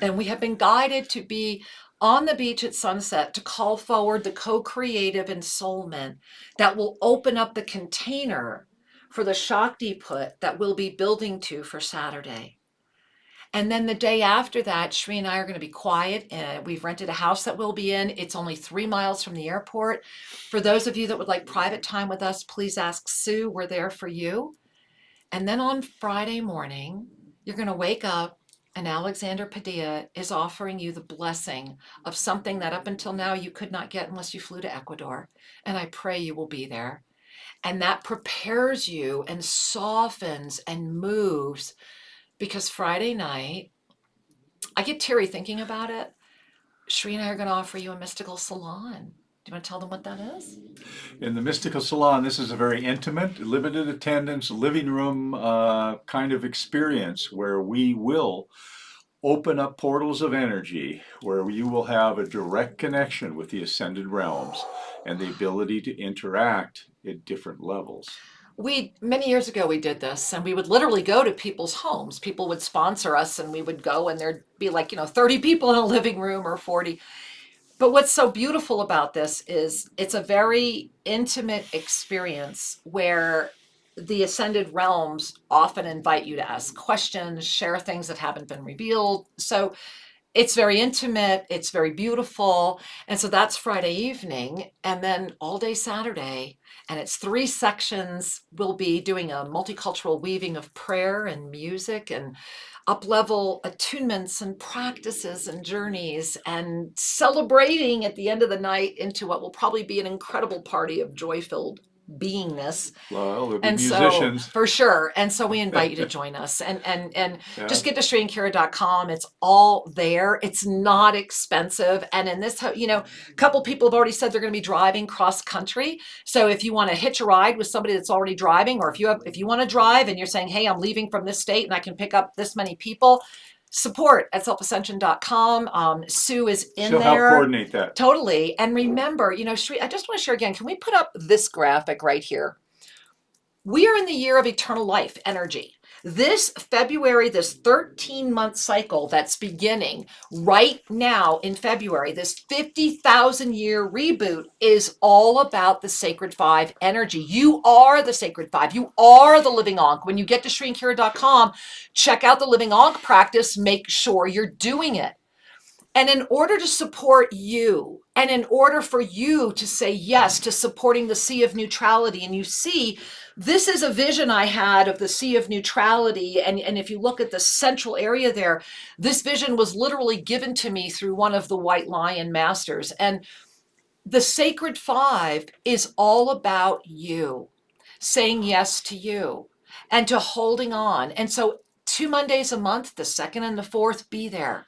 Speaker 3: And we have been guided to be on the beach at sunset to call forward the co-creative ensoulment that will open up the container for the Shakti put that we'll be building to for Saturday. And then the day after that, Shri and I are going to be quiet. We've rented a house that we'll be in. It's only 3 miles from the airport. For those of you that would like private time with us, please ask Sue. We're there for you. And then on Friday morning, you're going to wake up and Alexander Padilla is offering you the blessing of something that up until now you could not get unless you flew to Ecuador. And I pray you will be there. And that prepares you and softens and moves. Because Friday night, I get teary thinking about it. Shri and I are going to offer you a mystical salon. Do you want to tell them what that is?
Speaker 2: In the mystical salon, this is a very intimate, limited attendance, living room kind of experience where we will open up portals of energy, where you will have a direct connection with the ascended realms and the ability to interact at different levels.
Speaker 3: Many years ago, we did this, and we would literally go to people's homes. People would sponsor us, and we would go, and there'd be like, 30 people in a living room or 40. But what's so beautiful about this is it's a very intimate experience where the ascended realms often invite you to ask questions, share things that haven't been revealed. So it's very intimate, it's very beautiful. And so that's Friday evening. And then all day Saturday, and it's 3 sections. We'll be doing a multicultural weaving of prayer and music and up-level attunements and practices and journeys, and celebrating at the end of the night into what will probably be an incredible party of joy-filled beingness.
Speaker 2: Well, there'll be
Speaker 3: And
Speaker 2: musicians.
Speaker 3: so, for sure. And so we invite you to join us, and
Speaker 2: Yeah.
Speaker 3: just get to ShreeandKira.com. It's all there. It's not expensive. And in this, a couple people have already said they're going to be driving cross country. So if you want to hitch a ride with somebody that's already driving, or if you want to drive and you're saying, hey, I'm leaving from this state and I can pick up this many people, support at selfascension.com. Sue is in
Speaker 2: She'll
Speaker 3: there.
Speaker 2: help coordinate that.
Speaker 3: Totally. And remember, Sri, I just want to share again, can we put up this graphic right here? We are in the year of eternal life energy. This February, this 13-month cycle that's beginning right now in February, this 50,000 year reboot is all about the Sacred Five energy. You are the Sacred Five. You are the living Ankh. When you get to ShreeandKira.com, check out the living Ankh practice. Make sure you're doing it. And in order to support you, and in order for you to say yes to supporting the Sea of Neutrality, and you see, this is a vision I had of the Sea of Neutrality. And if you look at the central area there, this vision was literally given to me through one of the White Lion Masters. And the Sacred Five is all about you, saying yes to you and to holding on. And so 2 Mondays a month, the 2nd and the 4th, be there.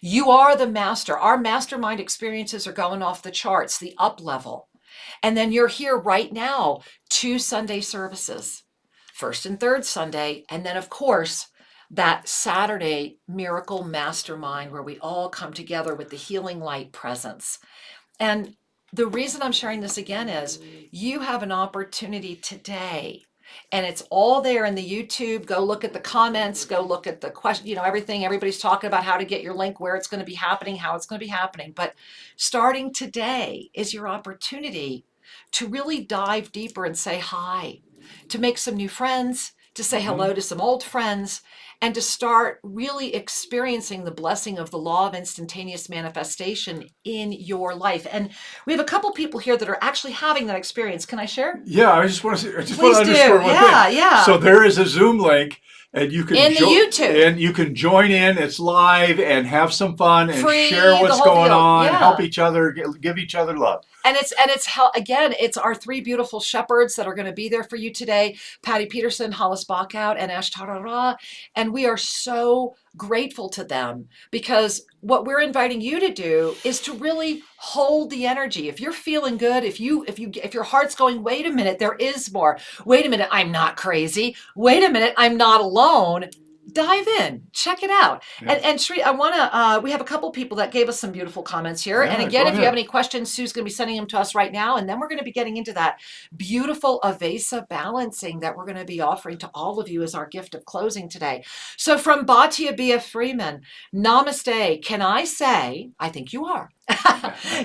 Speaker 3: You are the master. Our mastermind experiences are going off the charts, the up level. And then you're here right now, 2 Sunday services, 1st and 3rd Sunday. And then, of course, that Saturday miracle mastermind where we all come together with the healing light presence. And the reason I'm sharing this again is you have an opportunity today. And it's all there in the YouTube. Go look at the comments, go look at the question, everything. Everybody's talking about how to get your link, where it's going to be happening, how it's going to be happening. But starting today is your opportunity to really dive deeper and say hi, to make some new friends, to say hello to some old friends, and to start really experiencing the blessing of the law of instantaneous manifestation in your life. And we have a couple people here that are actually having that experience. Can I share?
Speaker 2: Yeah, I just want to
Speaker 3: Please do.
Speaker 2: underscore one thing.
Speaker 3: Yeah.
Speaker 2: So there is a Zoom link, and you can
Speaker 3: In the YouTube.
Speaker 2: and you can join in. It's live and have some fun and
Speaker 3: Free,
Speaker 2: share what's
Speaker 3: the whole
Speaker 2: going
Speaker 3: deal.
Speaker 2: on,
Speaker 3: Yeah.
Speaker 2: help each other, give each other love.
Speaker 3: And it's our 3 beautiful shepherds that are going to be there for you today. Patty Peterson, Hollis Backout, and Ash Tarara. And we are so grateful to them, because what we're inviting you to do is to really hold the energy. If you're feeling good, if your heart's going, wait a minute, there is more. Wait a minute, I'm not crazy. Wait a minute, I'm not alone. Dive in, check it out.
Speaker 2: Yeah.
Speaker 3: And Sri, I want to, we have a couple people that gave us some beautiful comments here.
Speaker 2: Yeah,
Speaker 3: and again,
Speaker 2: go
Speaker 3: if you
Speaker 2: ahead.
Speaker 3: have any questions, Sue's going to be sending them to us right now. And then we're going to be getting into that beautiful Avesa balancing that we're going to be offering to all of you as our gift of closing today. So from Bhatia B.F. Freeman, namaste. Can I say, I think you are.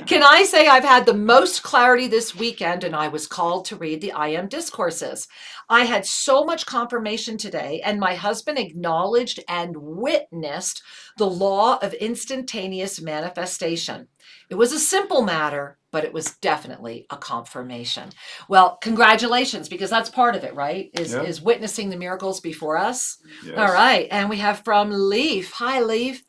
Speaker 3: Can I say I've had the most clarity this weekend, and I was called to read the I Am discourses. I had so much confirmation today, and my husband acknowledged and witnessed the law of instantaneous manifestation. It was a simple matter, but it was definitely a confirmation. Well, congratulations, because that's part of it, right? Is witnessing the miracles before us.
Speaker 2: Yes.
Speaker 3: All right. And we have from Leaf. Hi, Leaf.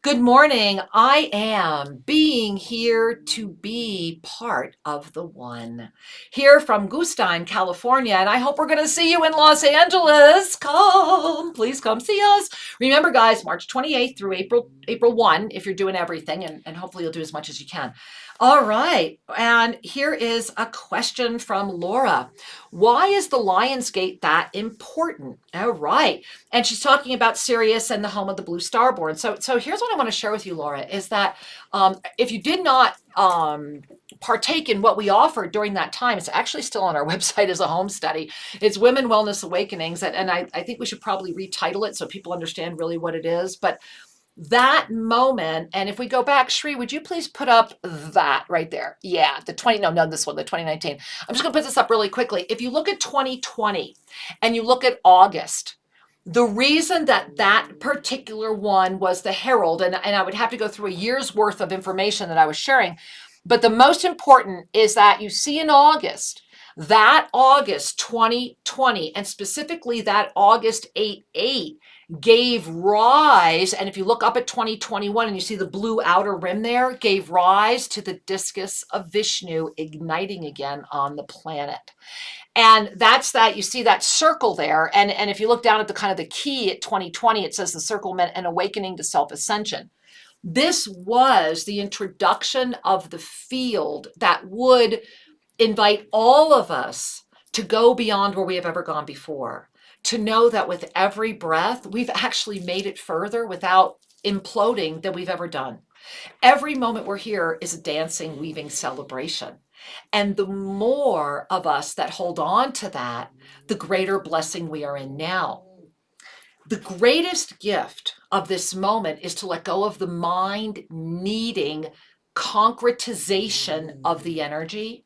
Speaker 3: Good morning. I am being here to be part of the one. Here from Gustine, California, and I hope we're going to see you in Los Angeles. Please come see us. Remember, guys, March 28th through April 1, if you're doing everything, and hopefully you'll do as much as you can. All right. And here is a question from Laura. Why is the Lion's Gate that important? All right. And she's talking about Sirius and the home of the Blue Starborn. So here's what I want to share with you, Laura, is that if you did not partake in what we offered during that time, it's actually still on our website as a home study. It's Women Wellness Awakenings. And I think we should probably retitle it so people understand really what it is. But that moment, and if we go back, Shri, would you please put up that right there? Yeah, the 2019. I'm just going to put this up really quickly. If you look at 2020 and you look at August, the reason that that particular one was the Herald, and I would have to go through a year's worth of information that I was sharing, but the most important is that you see in August, that August 2020, and specifically that August 8/8, gave rise, and if you look up at 2021 and you see the blue outer rim there, gave rise to the discus of Vishnu igniting again on the planet. And that's that, you see that circle there. And if you look down at the kind of the key at 2020, it says the circle meant an awakening to self-ascension. This was the introduction of the field that would invite all of us to go beyond where we have ever gone before, to know that with every breath, we've actually made it further without imploding than we've ever done. Every moment we're here is a dancing, weaving celebration. And the more of us that hold on to that, the greater blessing we are in now. The greatest gift of this moment is to let go of the mind needing concretization of the energy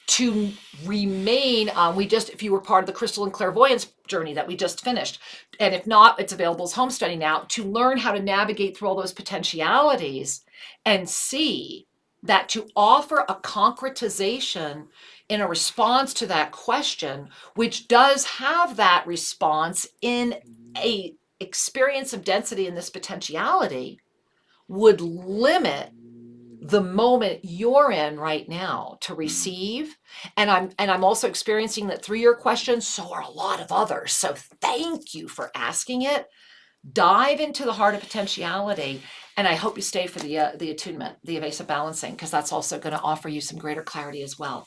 Speaker 3: to remain. If you were part of the crystal and clairvoyance journey that we just finished, and if not, it's available as home study now, to learn how to navigate through all those potentialities and see that to offer a concretization in a response to that question, which does have that response in a experience of density in this potentiality, would limit the moment you're in right now to receive. And I'm also experiencing that through your questions, so are a lot of others. So thank you for asking it. Dive into the heart of potentiality. And I hope you stay for the attunement, the evasive balancing, because that's also going to offer you some greater clarity as well.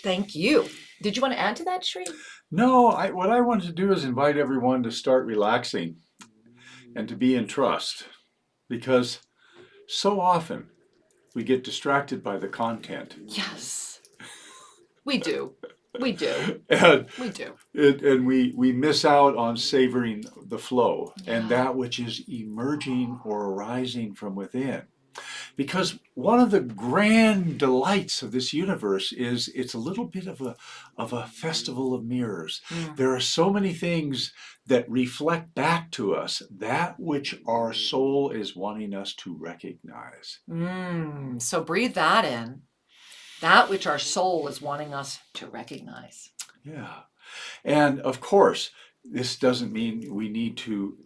Speaker 3: Thank you. Did you want to add to that, Shri?
Speaker 2: No, what I want to do is invite everyone to start relaxing and to be in trust, because so often we get distracted by the content.
Speaker 3: Yes, we do. We do.
Speaker 2: And
Speaker 3: We do.
Speaker 2: and we miss out on savoring the flow and
Speaker 3: Yeah.
Speaker 2: that which is emerging or arising from within. Because one of the grand delights of this universe is it's a little bit of a festival of mirrors. There are so many things that reflect back to us that which our soul is wanting us to recognize.
Speaker 3: So breathe that in. That which our soul is wanting us to recognize.
Speaker 2: Yeah. And of course, this doesn't mean we need to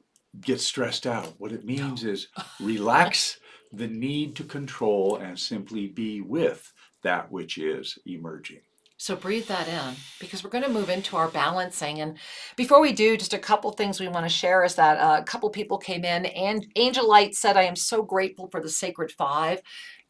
Speaker 2: get stressed out. What it means is relax the need to control and simply be with that which is emerging.
Speaker 3: So breathe that in, because we're going to move into our balancing. And before we do, just a couple things we want to share is that a couple people came in, and Angel Light said, I am so grateful for the Sacred Five.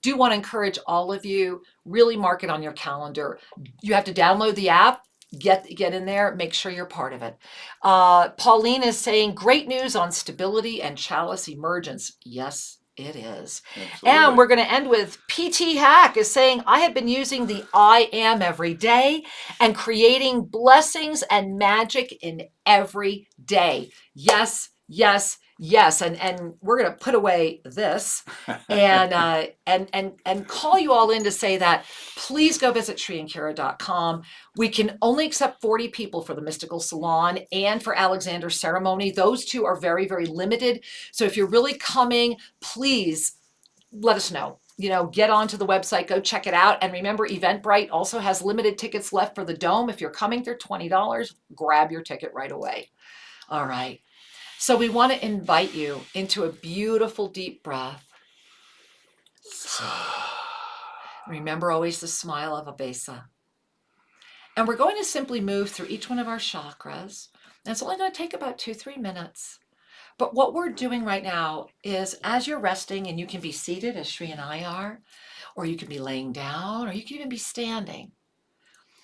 Speaker 3: Do want to encourage all of you, really mark it on your calendar. You have to download the app, get in there, make sure you're part of it. Pauline is saying, great news on stability and chalice emergence. Yes, it is.
Speaker 2: Absolutely.
Speaker 3: And we're going to end with PT Hack is saying, I have been using the I am every day and creating blessings and magic in every day. Yes, yes, yes. And we're going to put away this and call you all in to say that please go visit shriandkira.com. We can only accept 40 people for the Mystical Salon and for Alexander's ceremony. Those two are very, very limited. So if you're really coming, please let us know. Get onto the website, go check it out. And remember, Eventbrite also has limited tickets left for the Dome. If you're coming, they're $20. Grab your ticket right away. All right. So we want to invite you into a beautiful deep breath. Remember always the smile of Abesa. And we're going to simply move through each one of our chakras. And it's only going to take about 2-3 minutes. But what we're doing right now is, as you're resting, and you can be seated as Shri and I are, or you can be laying down, or you can even be standing.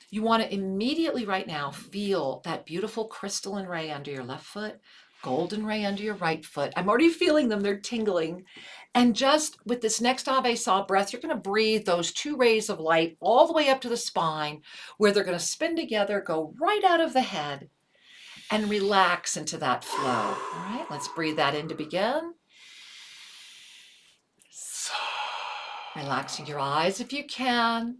Speaker 3: You want to immediately right now feel that beautiful crystalline ray under your left foot, golden ray under your right foot. I'm already feeling them, they're tingling. And just with this next Ave Saw breath, you're going to breathe those 2 rays of light all the way up to the spine, where they're going to spin together, go right out of the head, and relax into that flow. All right, let's breathe that in to begin. Relaxing your eyes if you can.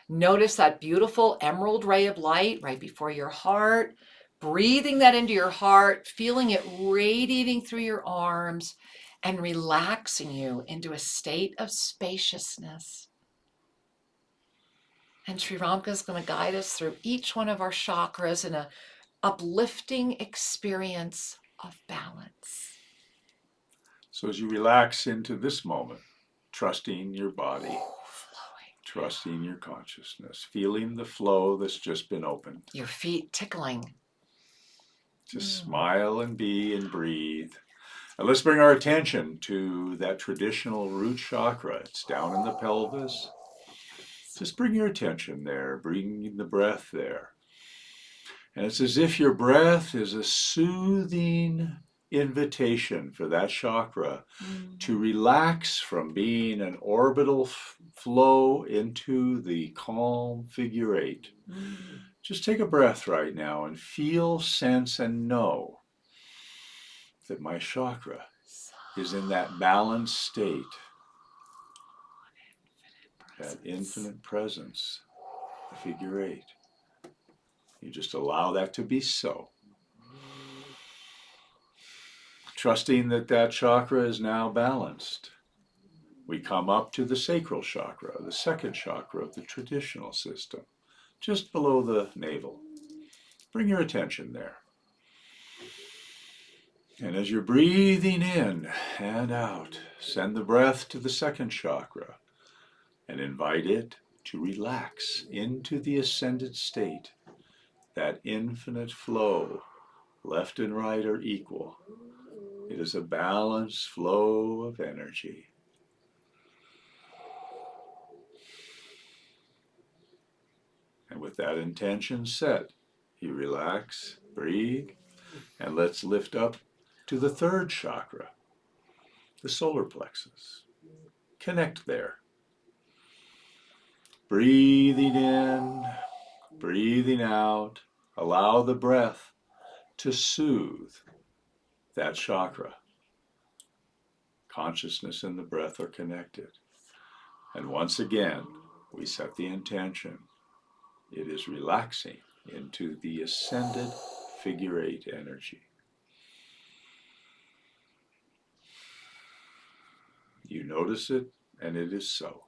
Speaker 3: Notice that beautiful emerald ray of light right before your heart. Breathing that into your heart, feeling it radiating through your arms, and relaxing you into a state of spaciousness. And Sri Ramka is going to guide us through each one of our chakras in an uplifting experience of balance.
Speaker 2: So as you relax into this moment, trusting your body,
Speaker 3: Flowing.
Speaker 2: trusting your consciousness, feeling the flow that's just been opened.
Speaker 3: Your feet tickling.
Speaker 2: Just smile and be and breathe. And let's bring our attention to that traditional root chakra. It's down in the pelvis. Just bring your attention there, bring the breath there. And it's as if your breath is a soothing invitation for that chakra to relax from being an orbital flow into the calm figure 8. Just take a breath right now and feel, sense, and know that my chakra is in that balanced state, that infinite presence, the figure 8. You just allow that to be so. Trusting that that chakra is now balanced. We come up to the sacral chakra, the second chakra of the traditional system, just below the navel. Bring your attention there. And as you're breathing in and out, send the breath to the second chakra and invite it to relax into the ascended state. That infinite flow, left and right are equal. It is a balanced flow of energy. And with that intention set, you relax, breathe, and let's lift up to the third chakra, the solar plexus. Connect there. Breathing in, breathing out. Allow the breath to soothe that chakra. Consciousness and the breath are connected. And once again, we set the intention. It is relaxing into the ascended figure 8 energy. You notice it, and it is so.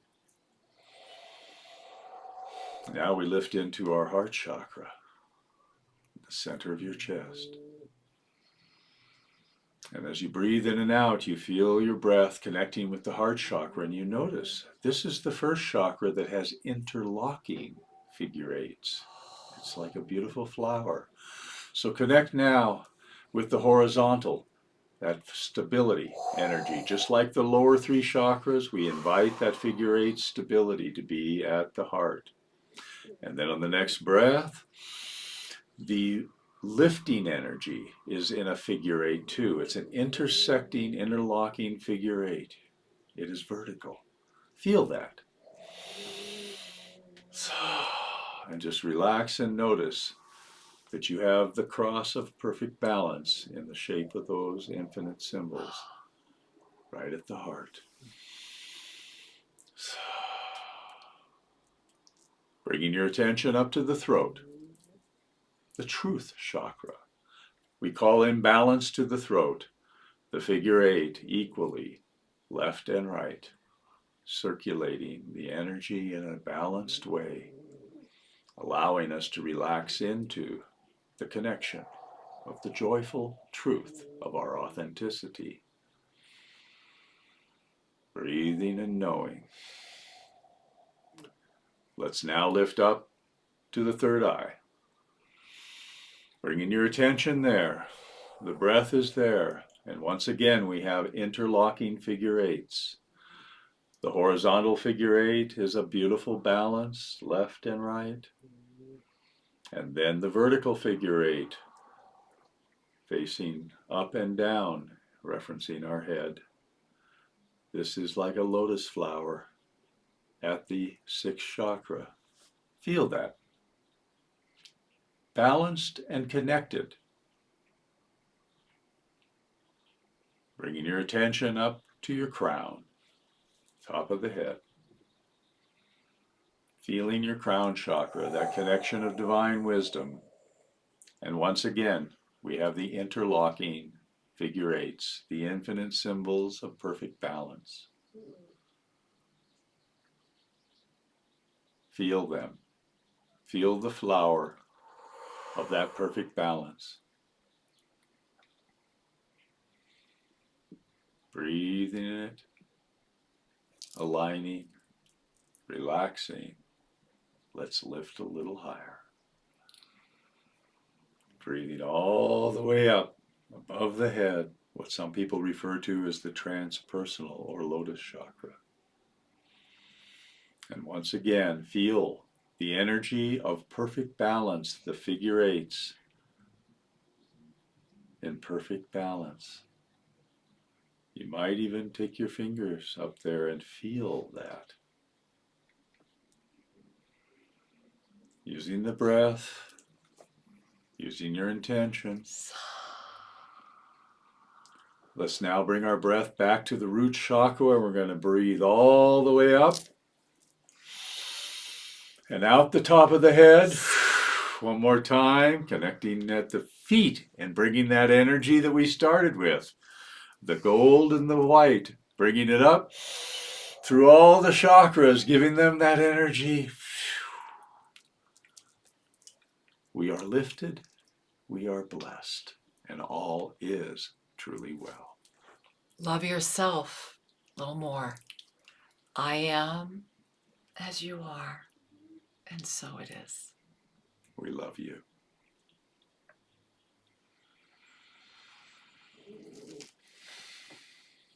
Speaker 2: Now we lift into our heart chakra, the center of your chest. And as you breathe in and out, you feel your breath connecting with the heart chakra, and you notice this is the first chakra that has interlocking figure 8s. It's like a beautiful flower. So connect now with the horizontal, that stability energy. Just like the lower 3 chakras, we invite that figure 8 stability to be at the heart. And then on the next breath, the lifting energy is in a figure 8 too. It's an intersecting, interlocking figure 8. It is vertical. Feel that. And just relax and notice that you have the cross of perfect balance in the shape of those infinite symbols right at the heart. Bringing your attention up to the throat, the truth chakra. We call in balance to the throat, the figure 8 equally, left and right, circulating the energy in a balanced way, allowing us to relax into the connection of the joyful truth of our authenticity. Breathing and knowing. Let's now lift up to the third eye. Bringing your attention there. The breath is there. And once again, we have interlocking figure 8s. The horizontal figure eight is a beautiful balance, left and right. And then the vertical figure eight, facing up and down, referencing our head. This is like a lotus flower at the sixth chakra. Feel that. Balanced and connected. Bringing your attention up to your crown, top of the head. Feeling your crown chakra, that connection of divine wisdom. And once again, we have the interlocking figure eights, the infinite symbols of perfect balance. Feel them. Feel the flower of that perfect balance. Breathing in it, aligning, relaxing. Let's lift a little higher. Breathing all the way up above the head, what some people refer to as the transpersonal or lotus chakra. And once again, feel the energy of perfect balance, the figure eights in perfect balance. You might even take your fingers up there and feel that. Using the breath, using your intention. Let's now bring our breath back to the root chakra, and we're going to breathe all the way up and out the top of the head. One more time, connecting at the feet and bringing that energy that we started with, the gold and the white, bringing it up through all the chakras, giving them that energy. We are lifted, we are blessed, and all is truly well.
Speaker 3: Love yourself a little more. I am as you are, and so it is.
Speaker 2: We love you.